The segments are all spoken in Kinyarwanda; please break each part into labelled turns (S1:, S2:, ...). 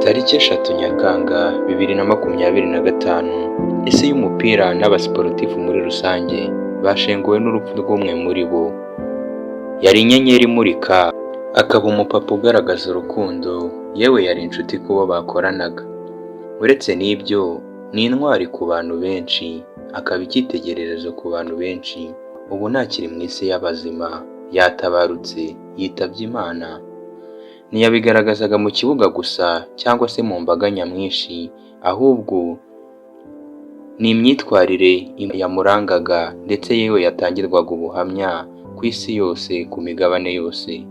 S1: Tariki 3 Nyakanga 2025, isi y'umupira n'abasiporutifu muri rusange bashenguwe n'urupfu rw'umwe muri bo. Yari inyenyeri imurika, akaba umupapa ugaragaza urukundo, yewe yari inshuti ku bo bakoranaga. Uretse n'ibyo, ni intwari ku bantu benshi, akaba icyitegererezo ku bantu benshi. Ubu ntakiri mu isi y'abazima, yatabarutse, yitabye Imana. Ntiyabigaragazaga mu kibuga gusa cyangwa se mu mbaga nyamwinshi, ahubwo ni imyitwarire yamurangaga ndetse yewe yatangirwaga ubuhamya ku isi yose, ku migabane yose.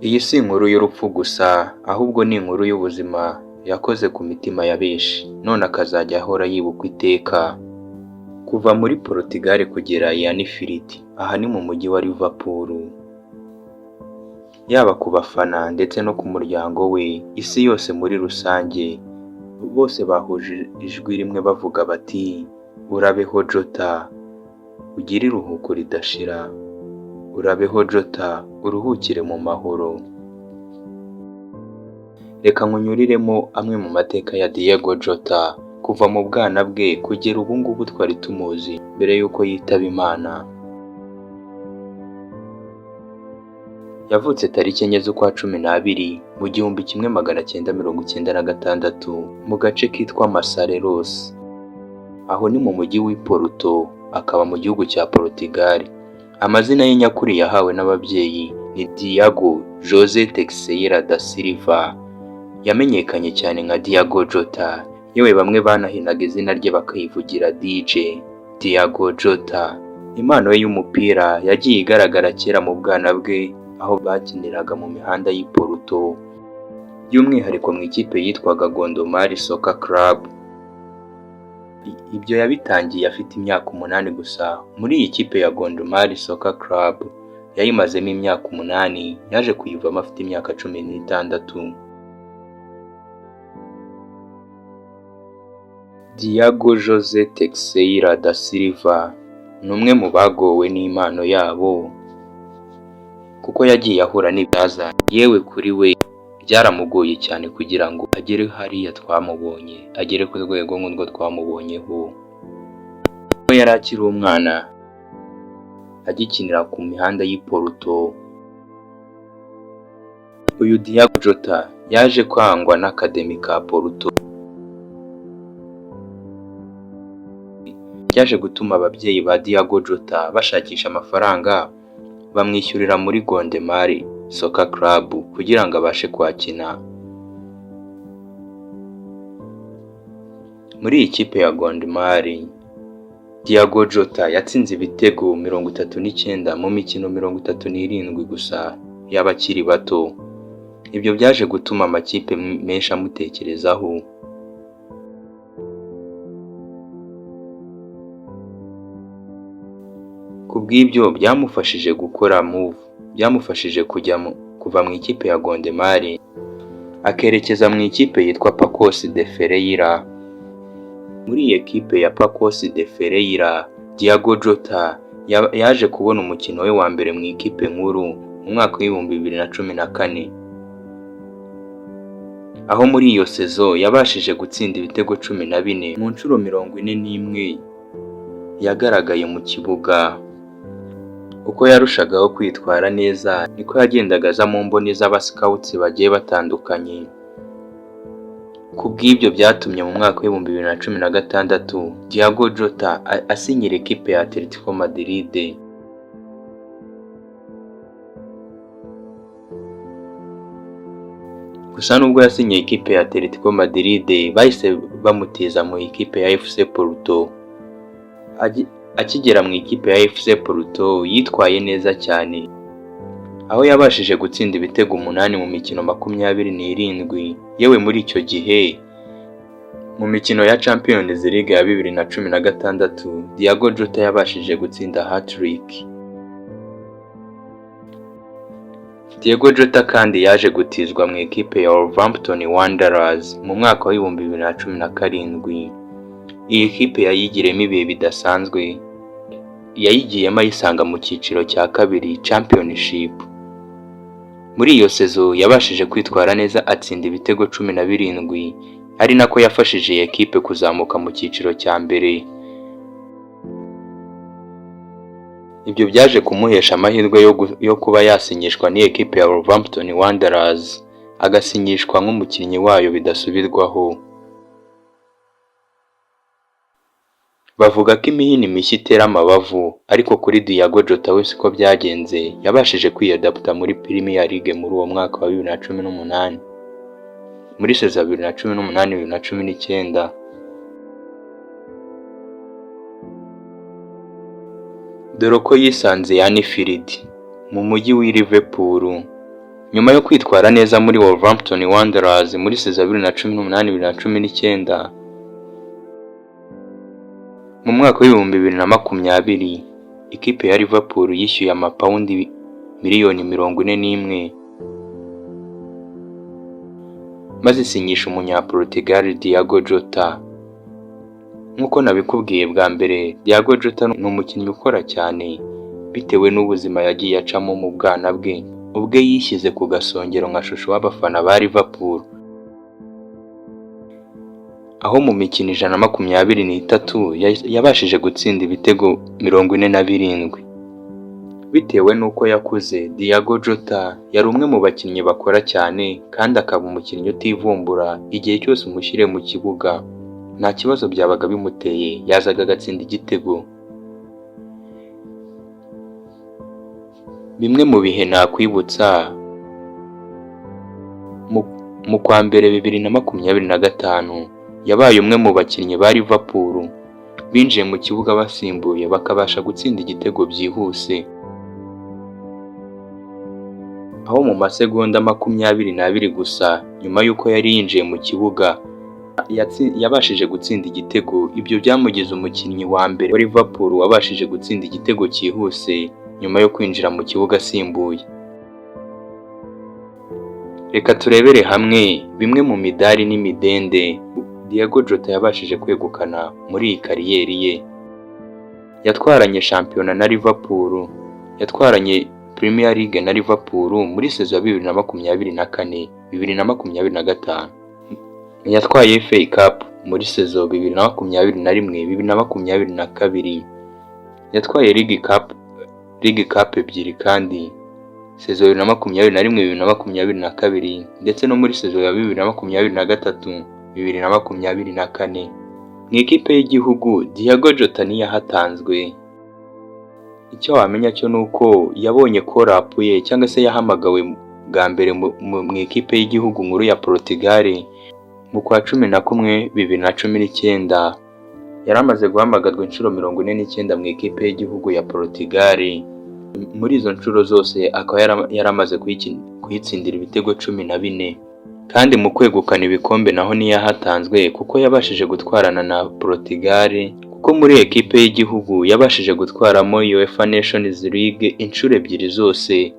S1: Iyi si inkuru y'urupfu gusa, ahubwo ni inkuru y'ubuzima yakoze ku mitima ya benshi, none akazajya ahora yibukwa iteka. Kuva muri Portugal kugera i Anfield, aha ni mu mujyi wa Liverpool. Yaba ku bafana ndetse no ku muryango we, isi yose muri rusange, bose bahuje ijwi rimwe bavuga bati, urabeho Jota, ugire iruhuko ridashira. Urabeho Jota, uruhukire mu mahoro. Reka nkunyuriremo amwe mu mateka ya Diogo Jota, kuva mu bwana bwe kugera ubu ngubu twari tumuzi mbere y'uko yitaba Imana. Yavutse tariki 4 z'ukwa 12 mu 1996 mu gace kitwa Masareros. Aho ni mu mujyi w'i Porto, akaba mu gihugu cya Portugal. Amazina ye nyakuri yahawe n'ababyeyi ni Diogo José Teixeira da Silva. Yamenyekanye cyane nka Diogo Jota, yewe bamwe banahinaga izina rye bakayivugira DJ Diogo Jota. Impano ye y'umupira yagiye igaragara kera mu bwana bwe, aho bakiniraga mu mihanda y'i Porto, by'umwihariko mu ikipe yitwaga Gondomar Soccer Club. Ibyo yabitangiye afite imyaka 8 gusa. Muri iyi kipe ya Gondomar Soccer Club yayimazemo imyaka 8, yaje kuyivamo afite imyaka 16. Diogo José Teixeira da Silva ni umwe mu bagowe n'impano yabo, kuko yagiye ahura n'ibibazo, yewe kuri we byaramugoye cyane kugira ngo agere hariya twamubonye, agere ku rwego nk'urwo twamubonyeho. Ubwo yari akiri umwana agikinira ku mihanda y'i Porto, uyu Diogo Jota yaje kwangwa n'akademi ka Porto. Byaje gutuma ababyeyi ba Diogo Jota bashakisha amafaranga bamwishyurira muri Gondomar Soccer Club kugira ngo abashe kwakina. Muri iyi kipe ya Gondomar, Diogo Jota yatsinze ibitego 39 mu mikino 37 gusa y'abakiri bato. Ibyo byaje gutuma amakipe menshi amutekerezaho. Kubw'ibyo byamufashije gukora move, byamufashije kuva mu ikipe ya Gondomar akerekeza mu ikipe yitwa Paços de Ferreira. Muri iyi ekipe ya Paços de Ferreira, Diogo Jota yaje kubona umukino we wa mbere mu ikipe nkuru mu mwaka w'2014, aho muri iyo sezo yabashije gutsinda ibitego 14 mu nshuro 41 yagaragaye mu kibuga. Uko yarushagaho kwitwara neza, niko yagendaga aza mu mboni z'abascouts bagiye batandukanye. Kubw'ibyo byatumye mu mwaka w'2016 Diogo Jota asinyira ekipe ya Atletico Madrid. Gusa nubwo yasinyiye ekipe ya Atletico Madrid, bahise bamutiza mu ekipe ya FC Porto. Akigera mu ikipe ya FC Porto yitwaye neza cyane, aho yabashije gutsinda ibitego 8 mu mikino 27. Yewe muri icyo gihe mu mikino ya Champions League ya 2016, Diogo Jota yabashije gutsinda hat-trick. Diogo Jota kandi yaje gutizwa mu ikipe ya Wolverhampton Wanderers mu mwaka wa 2017. Iyi kipe yayigiremo ibihe bidasanzwe, yayigiyemo ayisanga mu cyiciro cya kabiri Championship. Muri iyo sezo yabashije kwitwara neza atsinda ibitego 17, ari nako yafashije iyi ekipe kuzamuka mu cyiciro cya mbere. Ibyo byaje kumuhesha amahirwe yo kuba yasinyishwa n'iyi ekipe ya Wolverhampton Wanderers, agasinyishwa nk'umukinnyi wayo bidasubirwaho. Bavuga ko imihini mishya itera amabavu, ariko kuri Diogo Jota we siko byagenze. Yabashije kwiyadapta muri Premier League muri uwo mwaka wa 2018, muri sezo 2018-2019. Dore ko yisanze Anfield mu mujyi wa Liverpool nyuma yo kwitwara neza muri Wolverhampton Wanderers muri sezo 2018-2019. Mu mwaka wa 2020 ikipe ya Liverpool yishyuye amapawundi miliyoni 41 maze isinyisha umunyaportugal Diogo Jota. Nkuko nabikubwiye bwa mbere, Diogo Jota ni umukinnyi ukora cyane bitewe n'ubuzima yagiye acamo mu bwana bwe, ubwe yishyize ku gasongero nka shusho w'abafana ba Liverpool, aho mu mikino 123 yabashije gutsinda ibitego 47. Bitewe n'uko yakuze, Diogo Jota yari umwe mu bakinnyi bakora cyane kandi akaba umukinnyi utivumbura. Igihe cyose umushyire mu kibuga nta kibazo byabaga bimuteye, yazaga agatsinda igitego. Bimwe mu bihe nakwibutsa: mu kwa mbere 2025 yabaye umwe mu bakinnyi ba Liverpool binjiye mu kibuga basimbuye bakabasha gutsinda igitego byihuse, aho mu masegonda 22 gusa nyuma y'uko yari yinjiye mu kibuga yabashije gutsinda igitego. Ibyo byamugize umukinnyi wa mbere wa Liverpool wabashije gutsinda igitego cyihuse nyuma yo kwinjira mu kibuga asimbuye. Reka turebere hamwe bimwe mu midari n'imidende Diogo Jota yabashije kwegukana muri iyi kariyeri ye. Yatwaranye shampiyona na Liverpool, yatwaranye Premier League na Liverpool muri sezo ya 2024-2025. Yatwaye FA Cup muri sezo 2021-2022. Yatwaye League Cup ebyiri kandi sezo 2021-2022 ndetse no muri sezo ya 2023-2024. Mu ikipe y'igihugu Diogo Jota niyahatanzwe. Icyo wamenya cyo nuko yabonye call up ye cyangwa se yahamagawe bwa mbere mu ikipe y'igihugu nkuru ya Portugal mu kwa 11 2019. Yaramaze guhamagarwa inshuro 49 mu ikipe y'igihugu ya Portugal. Muri izo nshuro zose akaba yaramaze kuyitsindira ibitego 14. Kandi mu kwegukana ibikombe naho niyahatanzwe kuko yabashije gutwarana na Portugal, kuko muri ekipe y'igihugu yabashije gutwaramo UEFA Nations League inshuro ebyiri zose,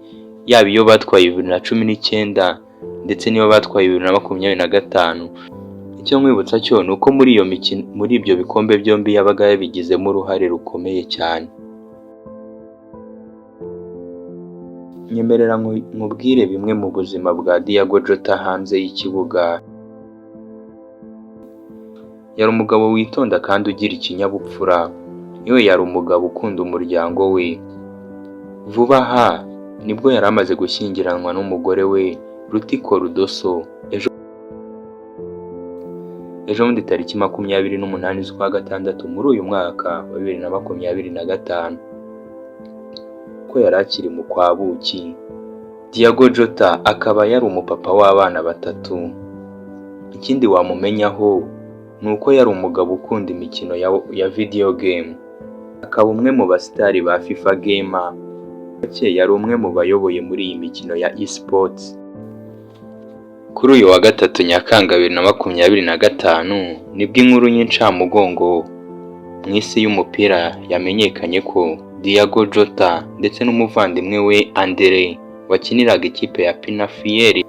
S1: yaba iyo batwaye 2019 ndetse niyo batwaye 2025. Icyo nkwibutsa cyo nuko muri iyo mikino, muri ibyo bikombe byombi yabaga yabigizemo uruhare rukomeye cyane. Nyemerera nkubwire bimwe mu buzima bwa Diogo Jota hanze y'ikibuga. Yari umugabo witonda kandi ugira ikinyabupfura. Yewe yari umugabo ukunda umuryango we. Vuba aha nibwo yari amaze gushyingiranwa n'umugore we Rutiko Rudoso. Ejo bundi tariki 28 z'ukwa gatandatu muri uyu mwaka wa 2025, ko yari akiri mu kwa buki. Diogo Jota akaba yari umupapa w'abana 3. Ikindi wamumenyaho nuko yari umugabo ukunda imikino ya video game, akaba umwe mu basitari ba FIFA gamer. Yari umwe mu bayoboye muri iyi mikino ya eSports. Kuri uyu wa gatatu Nyakanga 2025 nibwo inkuru y'incamugongo mu isi y'umupira yamenyekanye ko Diogo Jota ndetse n'umuvandimwe we Andre wakiniraga ikipe ya Penafiel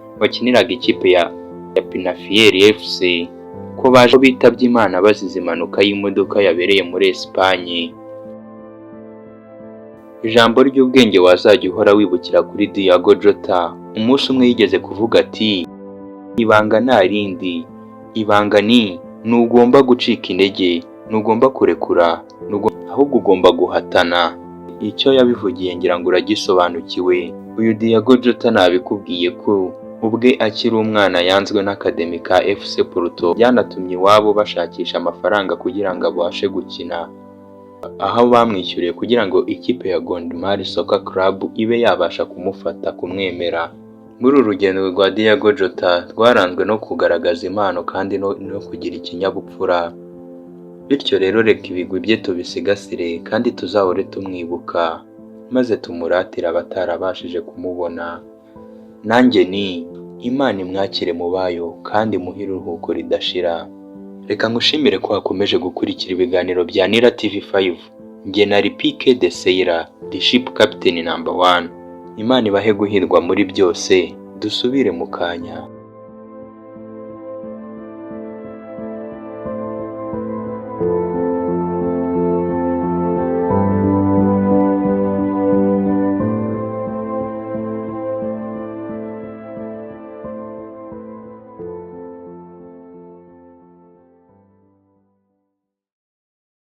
S1: FC ko baje bitabye Imana bazize impanuka y'imodoka yabereye muri Espagne. ijambo ry'ubwenge wazajya uhora wibukira kuri Diogo Jota. Umunsi umwe yigeze kuvuga ati, ibanga nta rindi, ibanga ni ntugomba gucika intege, ntugomba kurekura, ahubwo ugomba guhatana. Icyo yabivugiye ngira ngo uragisobanukiwe. Uyu Diogo Jota nabikubwiye ko ubwe akiri umwana yanzwe n'akademi ka FC Porto, byanatumye iwabo bashakisha amafaranga kugira ngo abashe gukina, aho bamwishyuriye kugira ngo ikipe ya Gondomar Soccer Club ibe yabasha kumufata kumwemera. Muri uru rugendo rwa Diogo Jota rwaranzwe no kugaragaza impano kandi no kugira ikinyabupfura. Bityo rero reka ibigwi bye tubisigasire kandi tuzahore tumwibuka, maze tumuratire abatarabashije kumubona. Nanjye ni Imana imwakire mu bayo kandi muhe iruhuko ridashira. Reka ngushimire ko wakomeje gukurikira ibiganiro bya Nira TV5. Njye nari Pique de Seira, the ship captain number 1. Imana ibahe guhirwa muri byose. Dusubire mu kanya.